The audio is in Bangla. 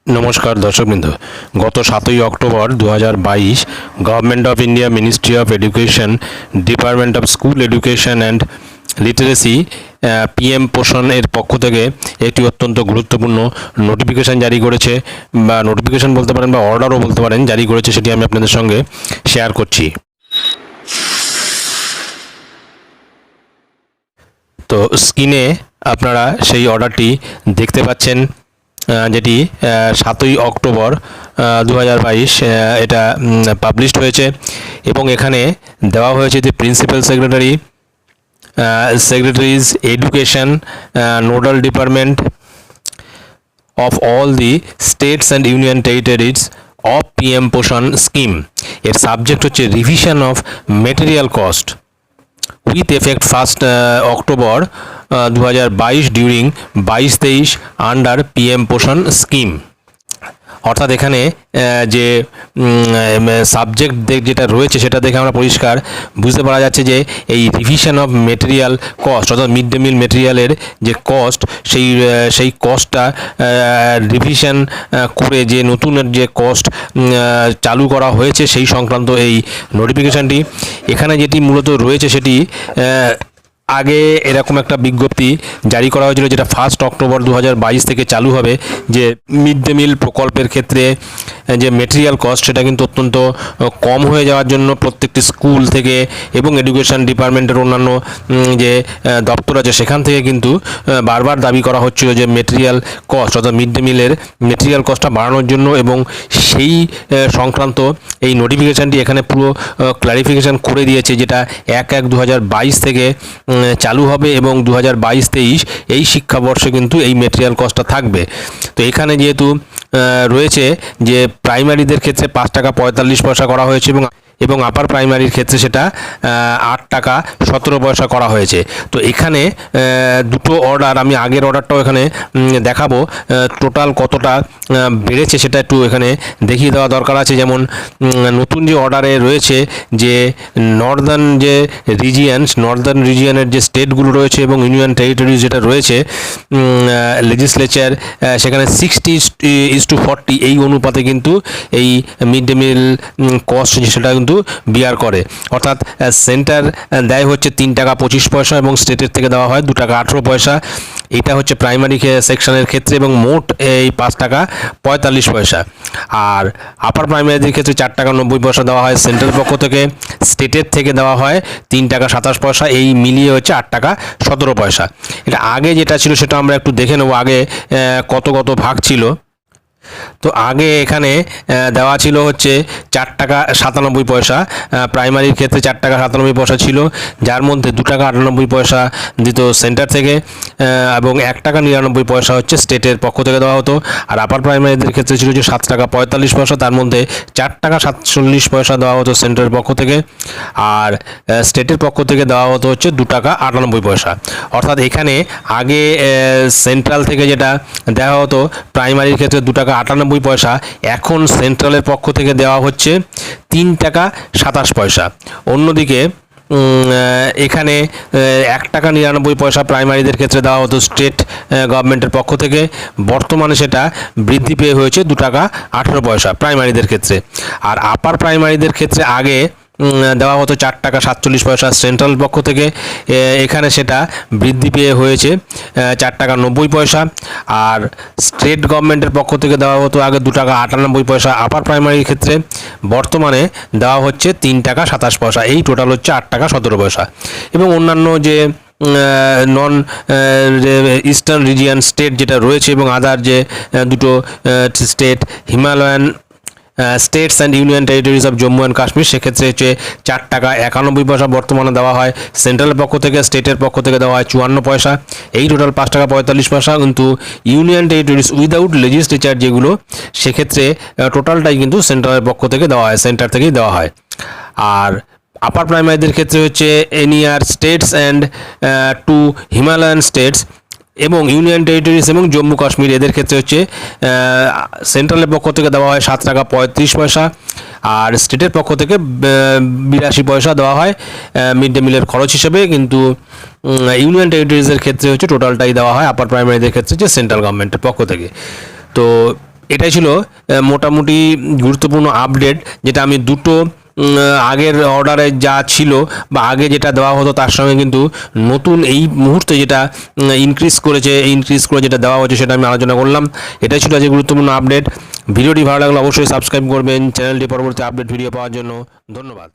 নমস্কার দর্শকবৃন্দ, গত 7ই October 2022 government of India, ministry of education, department of school education and literacy, PM Poshan এর পক্ষ থেকে একটি অত্যন্ত গুরুত্বপূর্ণ নোটিফিকেশান জারি করেছে, বা নোটিফিকেশান বলতে পারেন বা অর্ডারও বলতে পারেন, জারি করেছে। সেটি আমি আপনাদের সঙ্গে শেয়ার করছি। তো স্ক্রিনে আপনারা সেই অর্ডারটি দেখতে পাচ্ছেন, যেটি 7ই অক্টোবর 2022 এটা পাবলিশড হয়েছে, এবং এখানে দেওয়া হয়েছে যে principal secretary, secretaries education, nodal department of all the states and union territories of PM পোষণ স্কিম। এর সাবজেক্ট হচ্ছে revision of material cost with effect 1 October 2022 during 22-23 under PM পোষণ স্কিম। অর্থাৎ এখানে যে সাবজেক্ট যেটা রয়েছে সেটা দেখে আমরা পরিষ্কার বুঝতে পারা যাচ্ছে যে এই রিভিশন অফ মেটেরিয়াল কস্ট, অর্থাৎ মিড ডে মিল মেটেরিয়ালের যে কস্ট, সেই কস্টটা রিভিশন করে যে নতুন যে কস্ট চালু করা হয়েছে সেই সংক্রান্ত এই নোটিফিকেশানটি। এখানে যেটি মূলত রয়েছে সেটি আগে এরকম একটা বিজ্ঞপ্তি জারি করা হয়েছিল, যেটা 1 অক্টোবর 2022 থেকে চালু হবে, যে মিড ডে মিল প্রকল্পের ক্ষেত্রে যে মেটেরিয়াল কস্ট সেটা কিন্তু অত্যন্ত কম হয়ে যাওয়ার জন্য প্রত্যেকটি স্কুল থেকে এবং এডুকেশন ডিপার্টমেন্টের অন্যান্য যে দপ্তর আছে সেখান থেকে কিন্তু বারবার দাবি করা হচ্ছিল যে মেটেরিয়াল কস্ট, অর্থাৎ মিড ডে মিলের মেটেরিয়াল কস্টটা বাড়ানোর জন্য, এবং সেই সংক্রান্ত এই নোটিফিকেশানটি এখানে পুরো ক্লারিফিকেশান করে দিয়েছে, যেটা 1/1/2022 থেকে চালু হবে, এবং 2022-23 এই শিক্ষাবর্ষে কিন্তু এই মেটেরিয়াল কস্টটা থাকবে। তো এখানে যেহেতু রয়েছে যে প্রাইমারিদের ক্ষেত্রে 5 টাকা 45 পয়সা করা হয়েছে, এবং আপার প্রাইমারির ক্ষেত্রে সেটা 8 টাকা 17 পয়সা করা হয়েছে। তো এখানে দুটো অর্ডার, আমি আগের অর্ডারটাও এখানে দেখাবো, টোটাল কতটা বেড়েছে সেটা একটু এখানে দেখিয়ে দেওয়া দরকার আছে। যেমন নতুন যে অর্ডারে রয়েছে যে নর্দার্ন যে নর্দার্ন রিজিয়নের যে স্টেটগুলো রয়েছে এবং ইউনিয়ন টেরিটরিজ যেটা রয়েছে লেজিসলেচার, সেখানে 60:40 এই অনুপাতে কিন্তু এই মিড ডে মিল কস্ট সেটা কিন্তু বিয়ার করে। অর্থাৎ সেন্টার দেয় হচ্ছে 3 টাকা 25 পয়সা এবং স্টেটের থেকে দেওয়া হয় 2 টাকা 18 পয়সা। এটা হচ্ছে প্রাইমারি সেকশনের ক্ষেত্রে, এবং মোট এই 5 টাকা 45 পয়সা। আর আপার প্রাইমারিদের ক্ষেত্রে 4 টাকা 90 পয়সা দেওয়া হয় সেন্ট্রাল পক্ষ থেকে, স্টেটের থেকে দেওয়া হয় 3 টাকা 27 পয়সা, এই মিলিয়ে হচ্ছে 8 টাকা 17 পয়সা। এটা আগে যেটা ছিল সেটা আমরা একটু দেখে নেব, আগে কত ভাগ ছিল। তো আগে এখানে দেওয়া ছিল হচ্ছে 4 টাকা 97 পয়সা, প্রাইমারির ক্ষেত্রে 4 টাকা 97 পয়সা ছিল, যার মধ্যে 2 টাকা 98 পয়সা দিত সেন্টার থেকে, এবং 1 টাকা 99 পয়সা হচ্ছে স্টেটের পক্ষ থেকে দেওয়া হতো। আর আপার প্রাইমারিদের ক্ষেত্রে ছিল যে 7 টাকা 45 পয়সা, তার মধ্যে 4 টাকা 47 পয়সা দেওয়া হতো সেন্টারের পক্ষ থেকে, আর স্টেটের পক্ষ থেকে দেওয়া হতো হচ্ছে 2 টাকা 98 পয়সা। অর্থাৎ এখানে আগে সেন্ট্রাল থেকে যেটা দেওয়া হতো প্রাইমারির ক্ষেত্রে 2 টাকা 98 পয়সা, এখন সেন্ট্রালের পক্ষ থেকে দেওয়া হচ্ছে 3 টাকা 27 পয়সা। অন্যদিকে এখানে 1 টাকা 99 পয়সা প্রাইমারিদের ক্ষেত্রে দেওয়া হতো স্টেট গভর্নমেন্টের পক্ষ থেকে, বর্তমানে সেটা বৃদ্ধি পেয়ে হয়েছে 2 টাকা 18 পয়সা প্রাইমারিদের ক্ষেত্রে। আর আপার প্রাইমারিদের ক্ষেত্রে আগে দেওয়া হতো 4 টাকা 47 পয়সা সেন্ট্রাল পক্ষ থেকে, এখানে সেটা বৃদ্ধি পেয়ে হয়েছে 4 টাকা 90 পয়সা। আর স্টেট গভর্নমেন্টের পক্ষ থেকে দেওয়া হতো আগে 2 টাকা 98 পয়সা আপার প্রাইমারির ক্ষেত্রে, বর্তমানে দেওয়া হচ্ছে 3 টাকা 27 পয়সা, এই টোটাল হচ্ছে 8 টাকা 17 পয়সা। এবং অন্যান্য যে নন ইস্টার্ন রিজিয়ন স্টেট যেটা রয়েছে, এবং আদার যে দুটো state Himalayan states and union territories of Jammu and Kashmir, সেক্ষেত্রে হচ্ছে 4 টাকা 91 পয়সা বর্তমানে দেওয়া হয় সেন্ট্রালের পক্ষ থেকে, স্টেটের পক্ষ থেকে দেওয়া হয় 54 পয়সা, এই টোটাল 5 টাকা 45 পয়সা। কিন্তু ইউনিয়ন টেরিটরিজ উইদাউট লেজিসলেচার যেগুলো, সেক্ষেত্রে টোটালটাই কিন্তু সেন্ট্রালের পক্ষ থেকে দেওয়া হয়, সেন্টার থেকেই দেওয়া হয়। আর আপার প্রাইমারিদের ক্ষেত্রে হচ্ছে এনিয়ার স্টেটস অ্যান্ড 2 হিমালয়ান স্টেটস এবং ইউনিয়ন টেরিটরিজ এবং জম্মু কাশ্মীর, এদের ক্ষেত্রে হচ্ছে সেন্ট্রালের পক্ষ থেকে দেওয়া হয় 7 টাকা 35 পয়সা, আর স্টেটের পক্ষ থেকে 82 পয়সা দেওয়া হয় মিড ডে মিলের খরচ হিসেবে। কিন্তু ইউনিয়ন টেরিটরিজের ক্ষেত্রে হচ্ছে টোটালটাই দেওয়া হয় আপার প্রাইমারিদের ক্ষেত্রে যে সেন্ট্রাল গভর্নমেন্টের পক্ষ থেকে। তো এটাই ছিল মোটামুটি গুরুত্বপূর্ণ আপডেট, যেটা আমি দুটো আগের অর্ডারে যা ছিল বা আগে যেটা দেওয়া হতো তার সঙ্গে কিন্তু নতুন এই মুহূর্তে যেটা ইনক্রিজ করে যেটা দেওয়া হচ্ছে সেটা আমি আলোচনা করলাম। এটাই ছিল আজকে গুরুত্বপূর্ণ আপডেট। ভিডিওটি ভালো লাগলে অবশ্যই সাবস্ক্রাইব করবেন চ্যানেলটি পরবর্তী আপডেট ভিডিও পাওয়ার জন্য। ধন্যবাদ।